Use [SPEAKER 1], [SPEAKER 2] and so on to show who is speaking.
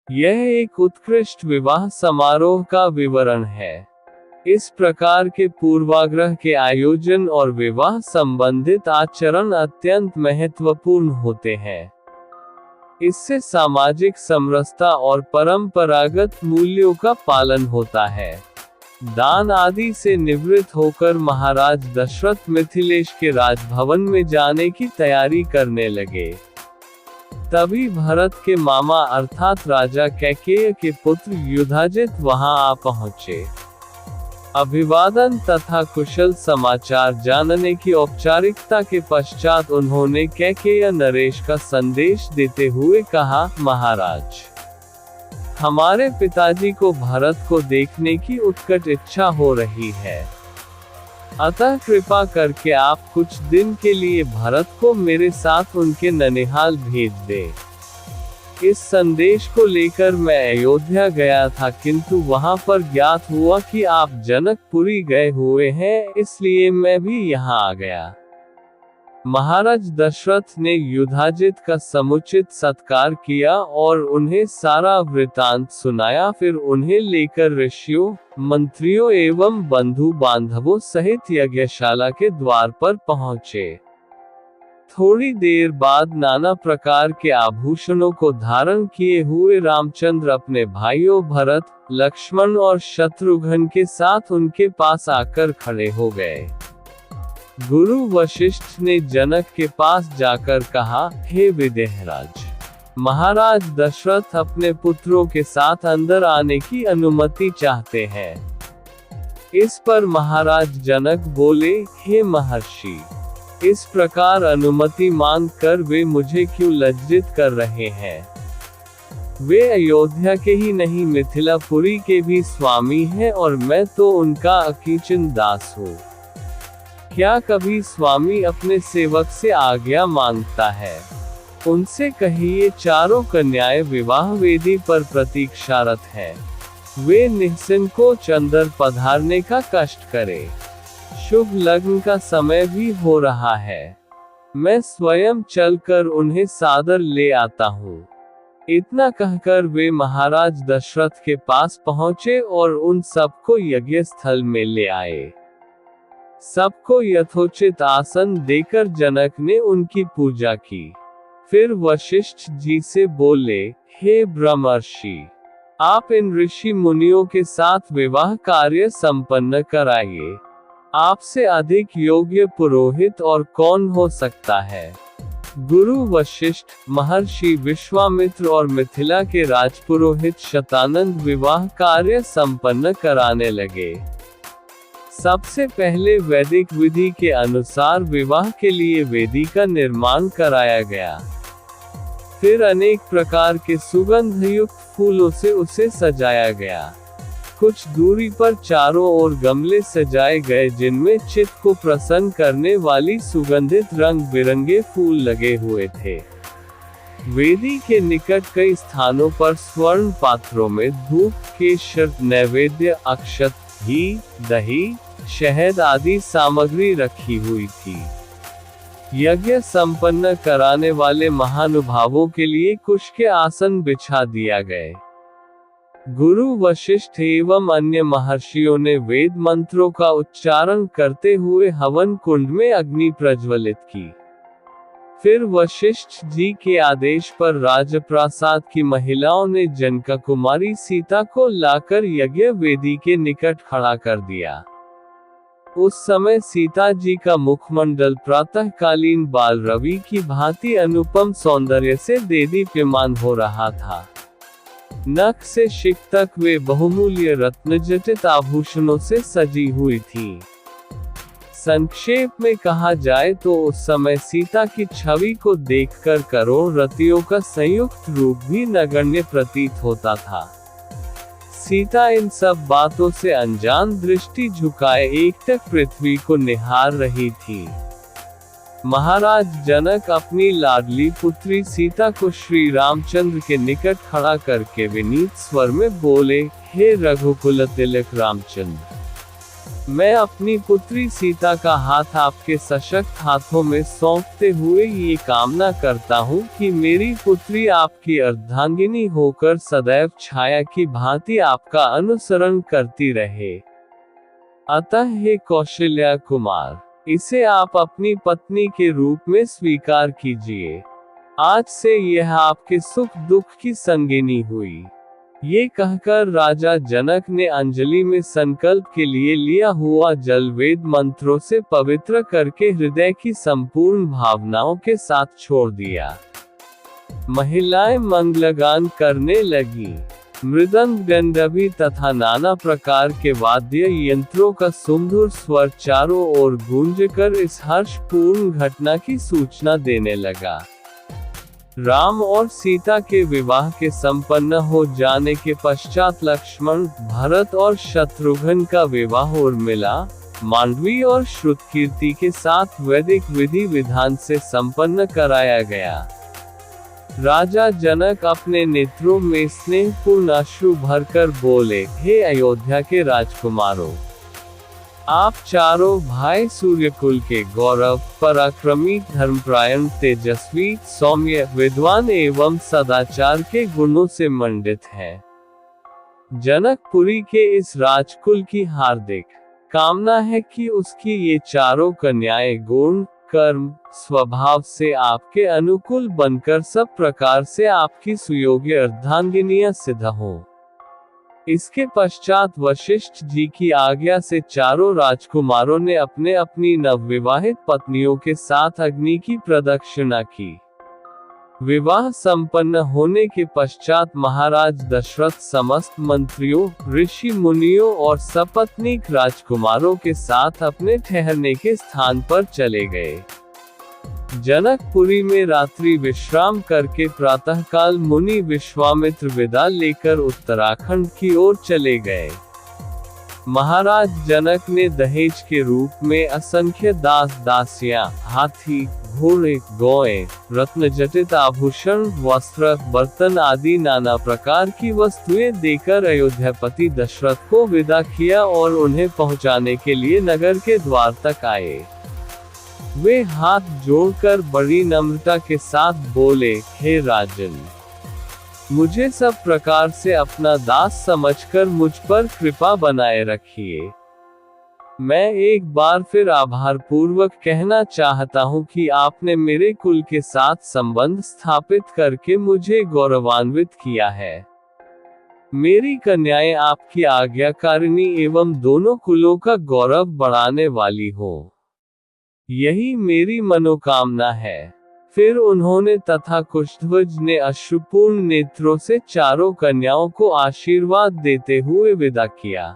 [SPEAKER 1] यह एक उत्कृष्ट विवाह समारोह का विवरण है। इस प्रकार के पूर्वाग्रह के आयोजन और विवाह संबंधित आचरण अत्यंत महत्वपूर्ण होते हैं। इससे सामाजिक समरसता और परंपरागत मूल्यों का पालन होता है। दान आदि से निवृत्त होकर महाराज दशरथ मिथिलेश के राजभवन में जाने की तैयारी करने लगे। तभी भरत के मामा अर्थात राजा कैकेय के पुत्र युधाजित वहां आ पहुंचे। अभिवादन तथा कुशल समाचार जानने की औपचारिकता के पश्चात उन्होंने कैकेय नरेश का संदेश देते हुए कहा, महाराज, हमारे पिताजी को भरत को देखने की उत्कट इच्छा हो रही है। अतः कृपा करके आप कुछ दिन के लिए भरत को मेरे साथ उनके ननिहाल भेज दें। इस संदेश को लेकर मैं अयोध्या गया था, किंतु वहां पर ज्ञात हुआ कि आप जनकपुरी गए हुए हैं, इसलिए मैं भी यहां आ गया। महाराज दशरथ ने युधाजित का समुचित सत्कार किया और उन्हें सारा वृतांत सुनाया। फिर उन्हें लेकर ऋषियों, मंत्रियों एवं बंधु बांधवों सहित यज्ञशाला के द्वार पर पहुंचे। थोड़ी देर बाद नाना प्रकार के आभूषणों को धारण किए हुए रामचंद्र अपने भाइयों भरत, लक्ष्मण और शत्रुघ्न के साथ उनके पास आकर खड़े हो गए। गुरु वशिष्ठ ने जनक के पास जाकर कहा, हे विदेहराज, महाराज दशरथ अपने पुत्रों के साथ अंदर आने की अनुमति चाहते हैं। इस पर महाराज जनक बोले, हे महर्षि, इस प्रकार अनुमति मांग कर वे मुझे क्यों लज्जित कर रहे हैं? वे अयोध्या के ही नहीं मिथिलापुरी के भी स्वामी हैं और मैं तो उनका अकिंचन दास हूँ। क्या कभी स्वामी अपने सेवक से आज्ञा मांगता है? उनसे कहिए चारों कन्याएं विवाह वेदी पर प्रतीक्षारत हैं। वे निःसंकोच अंदर पधारने का कष्ट करें। शुभ लग्न का समय भी हो रहा है। मैं स्वयं चलकर उन्हें सादर ले आता हूँ। इतना कहकर वे महाराज दशरथ के पास पहुँचे और उन सबको यज्ञ स्थल में ले आए। सबको यथोचित आसन देकर जनक ने उनकी पूजा की। फिर वशिष्ठ जी से बोले, हे ब्रह्मर्षि, आप इन ऋषि मुनियों के साथ विवाह कार्य संपन्न कराइए। आपसे अधिक योग्य पुरोहित और कौन हो सकता है? गुरु वशिष्ठ, महर्षि विश्वामित्र और मिथिला के राजपुरोहित शतानंद विवाह कार्य संपन्न कराने लगे। सबसे पहले वैदिक विधि के अनुसार विवाह के लिए वेदी का निर्माण कराया गया। फिर अनेक प्रकार के सुगंधयुक्त फूलों से उसे सजाया गया। कुछ दूरी पर चारों ओर गमले सजाए गए जिनमें चित्त को प्रसन्न करने वाली सुगंधित रंग बिरंगे फूल लगे हुए थे। वेदी के निकट कई स्थानों पर स्वर्ण पात्रों में धूप, केशर, नैवेद्य, अक्षत, घी, दही, शहद आदि सामग्री रखी हुई थी। यज्ञ संपन्न कराने वाले महानुभावों के लिए कुश के आसन बिछा दिया गए। गुरु वशिष्ठ एवं अन्य महर्षियों ने वेद मंत्रों का उच्चारण करते हुए हवन कुंड में अग्नि प्रज्वलित की। फिर वशिष्ठ जी के आदेश पर राजप्रासाद की महिलाओं ने जनका कुमारी सीता को लाकर यज्ञ वेदी के निकट खड़ा कर दिया। उस समय सीता जी का मुखमंडल प्रातःकालीन बाल रवि की भांति अनुपम सौंदर्य से देदीप्यमान हो रहा था। नख से शिख तक वे बहुमूल्य रत्नजटित आभूषणों से सजी हुई थी। संक्षेप में कहा जाए तो उस समय सीता की छवि को देखकर करोड़ रतियों का संयुक्त रूप भी नगण्य प्रतीत होता था। सीता इन सब बातों से अनजान दृष्टि झुकाए एकटक पृथ्वी को निहार रही थी। महाराज जनक अपनी लाडली पुत्री सीता को श्री रामचंद्र के निकट खड़ा करके विनीत स्वर में बोले, हे रघुकुल तिलक रामचंद्र, मैं अपनी पुत्री सीता का हाथ आपके सशक्त हाथों में सौंपते हुए ये कामना करता हूँ कि मेरी पुत्री आपकी अर्धांगिनी होकर सदैव छाया की भांति आपका अनुसरण करती रहे। अतः हे कौशल्या कुमार, इसे आप अपनी पत्नी के रूप में स्वीकार कीजिए। आज से यह आपके सुख दुख की संगिनी हुई। ये कहकर राजा जनक ने अंजलि में संकल्प के लिए लिया हुआ जल वेद मंत्रों से पवित्र करके हृदय की संपूर्ण भावनाओं के साथ छोड़ दिया। महिलाएं मंगलगान करने लगी। मृदंग गंधर्वी तथा नाना प्रकार के वाद्य यंत्रों का सुमधुर स्वर चारों ओर गूंजकर इस हर्षपूर्ण घटना की सूचना देने लगा। राम और सीता के विवाह के संपन्न हो जाने के पश्चात लक्ष्मण, भरत और शत्रुघ्न का विवाह उर्मिला, मांडवी और श्रुतकीर्ति के साथ वैदिक विधि विधान से संपन्न कराया गया। राजा जनक अपने नेत्रों में स्नेहपूर्ण अश्रु भरकर बोले, हे अयोध्या के राजकुमारों, आप चारों भाई सूर्यकुल के गौरव, पराक्रमी, धर्मपरायण, तेजस्वी, सौम्य, विद्वान एवं सदाचार के गुणों से मंडित हैं। जनकपुरी के इस राजकुल की हार्दिक कामना है कि उसकी ये चारों कन्याएं गुण, कर्म, स्वभाव से आपके अनुकूल बनकर सब प्रकार से आपकी सुयोग्य अर्धांगिनियां सिद्ध हों। इसके पश्चात वशिष्ठ जी की आज्ञा से चारों राजकुमारों ने अपने अपनी नवविवाहित पत्नियों के साथ अग्नि की प्रदक्षिणा की। विवाह संपन्न होने के पश्चात महाराज दशरथ समस्त मंत्रियों, ऋषि मुनियों और सपत्नीक राजकुमारों के साथ अपने ठहरने के स्थान पर चले गए। जनकपुरी में रात्रि विश्राम करके प्रातःकाल मुनि विश्वामित्र विदा लेकर उत्तराखंड की ओर चले गए। महाराज जनक ने दहेज के रूप में असंख्य दास दासियां, हाथी, घोड़े, गौएं, रत्नजटित आभूषण, वस्त्र, बर्तन आदि नाना प्रकार की वस्तुएं देकर अयोध्यापति दशरथ को विदा किया और उन्हें पहुंचाने के लिए नगर के द्वार तक आए। वे हाथ जोड़कर बड़ी नम्रता के साथ बोले, हे राजन, मुझे सब प्रकार से अपना दास समझकर मुझ पर कृपा बनाए रखिए। मैं एक बार फिर आभार पूर्वक कहना चाहता हूँ कि आपने मेरे कुल के साथ संबंध स्थापित करके मुझे गौरवान्वित किया है। मेरी कन्याएं आपकी आज्ञाकारिणी एवं दोनों कुलों का गौरव बढ़ाने वाली हो, यही मेरी मनोकामना है। फिर उन्होंने तथा कुशध्वज ने अश्रुपूर्ण नेत्रों से चारों कन्याओं को आशीर्वाद देते हुए विदा किया।